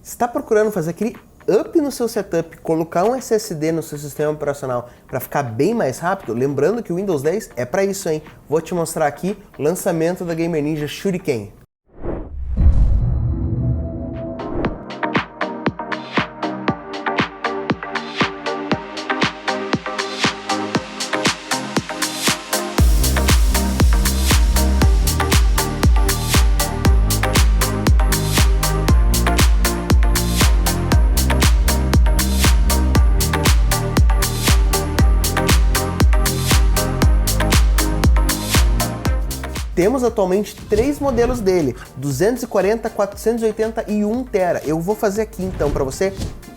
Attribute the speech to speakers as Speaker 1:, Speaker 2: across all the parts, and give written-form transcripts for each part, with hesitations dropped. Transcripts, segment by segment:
Speaker 1: Está procurando fazer aquele up no seu setup, colocar um SSD no seu sistema operacional para ficar bem mais rápido? Lembrando que o Windows 10 é para isso, hein? Vou te mostrar aqui o lançamento da Gamer Ninja Shuriken. Temos atualmente 3 modelos dele, 240, 480 e 1 TB. Eu vou fazer aqui então para você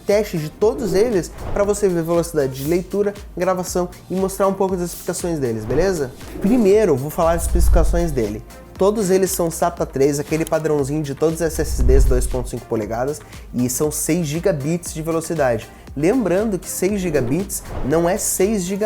Speaker 1: teste de todos eles para você ver a velocidade de leitura, gravação e mostrar um pouco das especificações deles, beleza? Primeiro, vou falar as especificações dele. Todos eles são SATA 3, aquele padrãozinho de todos os SSDs 2.5 polegadas e são 6 GB de velocidade. Lembrando que 6 GB não é 6 GB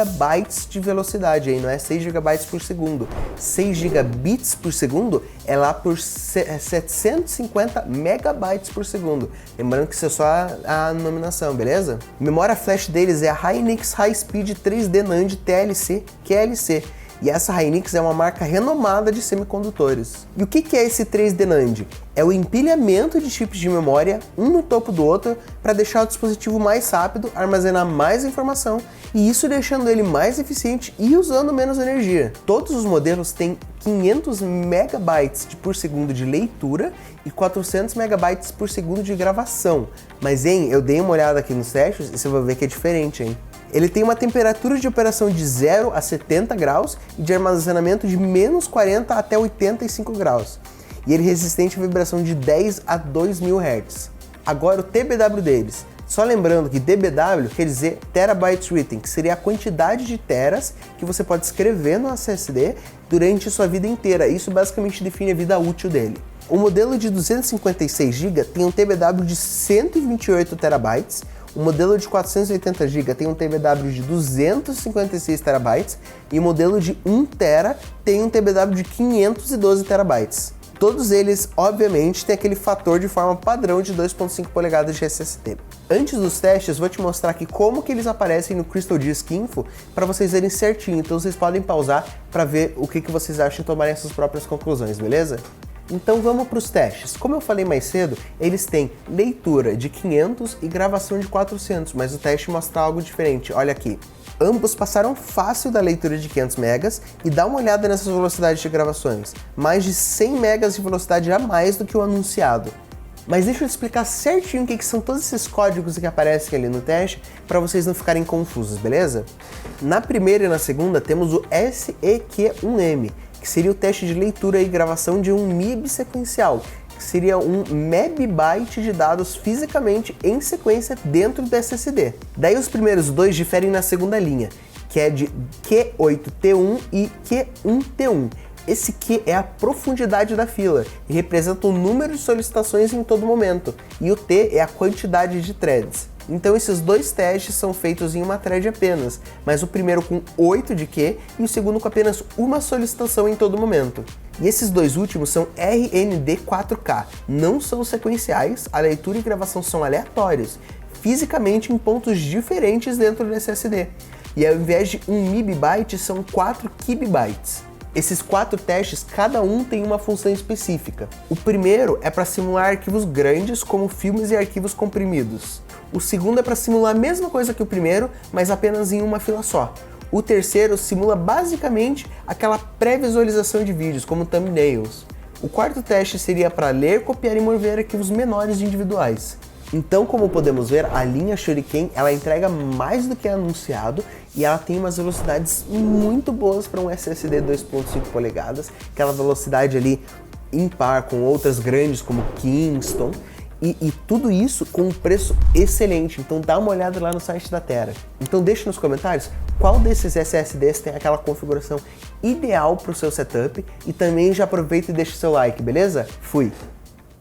Speaker 1: de velocidade, aí não é 6 GB por segundo. 6 GB por segundo é lá por 750 MB por segundo. Lembrando que isso é só a nominação, beleza? Memória flash deles é a Hynix High Speed 3D NAND TLC QLC. E essa Hynix é uma marca renomada de semicondutores. E o que é esse 3D NAND? É o empilhamento de chips de memória, um no topo do outro, para deixar o dispositivo mais rápido, armazenar mais informação, e isso deixando ele mais eficiente e usando menos energia. Todos os modelos têm 500 MB por segundo de leitura e 400 MB por segundo de gravação. Mas, eu dei uma olhada aqui nos testes e você vai ver que é diferente, hein? Ele tem uma temperatura de operação de 0 a 70 graus e de armazenamento de menos 40 até 85 graus. E ele é resistente à vibração de 10 a 2000 Hz. Agora o TBW deles. Só lembrando que TBW quer dizer Terabytes Written, que seria a quantidade de teras que você pode escrever no SSD durante sua vida inteira. Isso basicamente define a vida útil dele. O modelo de 256 GB tem um TBW de 128 terabytes. O modelo de 480 GB tem um TBW de 256 TB e o modelo de 1 TB tem um TBW de 512 TB. Todos eles, obviamente, têm aquele fator de forma padrão de 2.5 polegadas de SSD. Antes dos testes, vou te mostrar aqui como que eles aparecem no Crystal Disk Info para vocês verem certinho, então vocês podem pausar para ver o que vocês acham e tomarem essas próprias conclusões, beleza? Então vamos para os testes. Como eu falei mais cedo, eles têm leitura de 500 e gravação de 400, mas o teste mostra algo diferente, olha aqui. Ambos passaram fácil da leitura de 500 megas e dá uma olhada nessas velocidades de gravações. Mais de 100 megas de velocidade a mais do que o anunciado. Mas deixa eu explicar certinho o que são todos esses códigos que aparecem ali no teste para vocês não ficarem confusos, beleza? Na primeira e na segunda temos o SEQ1M, que seria o teste de leitura e gravação de um MIB sequencial, que seria um megabyte de dados fisicamente em sequência dentro do SSD. Daí os primeiros dois diferem na segunda linha, que é de Q8T1 e Q1T1. Esse Q é a profundidade da fila e representa o número de solicitações em todo momento, e o T é a quantidade de threads. Então esses dois testes são feitos em uma thread apenas, mas o primeiro com 8 de Q e o segundo com apenas uma solicitação em todo momento. E esses dois últimos são RND4K, não são sequenciais, a leitura e gravação são aleatórios, fisicamente em pontos diferentes dentro do SSD. E ao invés de 1 MB, são 4 KB. Esses 4 testes, cada um tem uma função específica. O primeiro é para simular arquivos grandes, como filmes e arquivos comprimidos. O segundo é para simular a mesma coisa que o primeiro, mas apenas em uma fila só. O terceiro simula basicamente aquela pré-visualização de vídeos, como thumbnails. O quarto teste seria para ler, copiar e mover arquivos menores e individuais. Então, como podemos ver, a linha Shuriken ela entrega mais do que é anunciado e ela tem umas velocidades muito boas para um SSD 2.5 polegadas, aquela velocidade ali impar com outras grandes como Kingston, e tudo isso com um preço excelente. Então dá uma olhada lá no site da Tera. Então deixa nos comentários qual desses SSDs tem aquela configuração ideal para o seu setup e também já aproveita e deixa o seu like, beleza? Fui!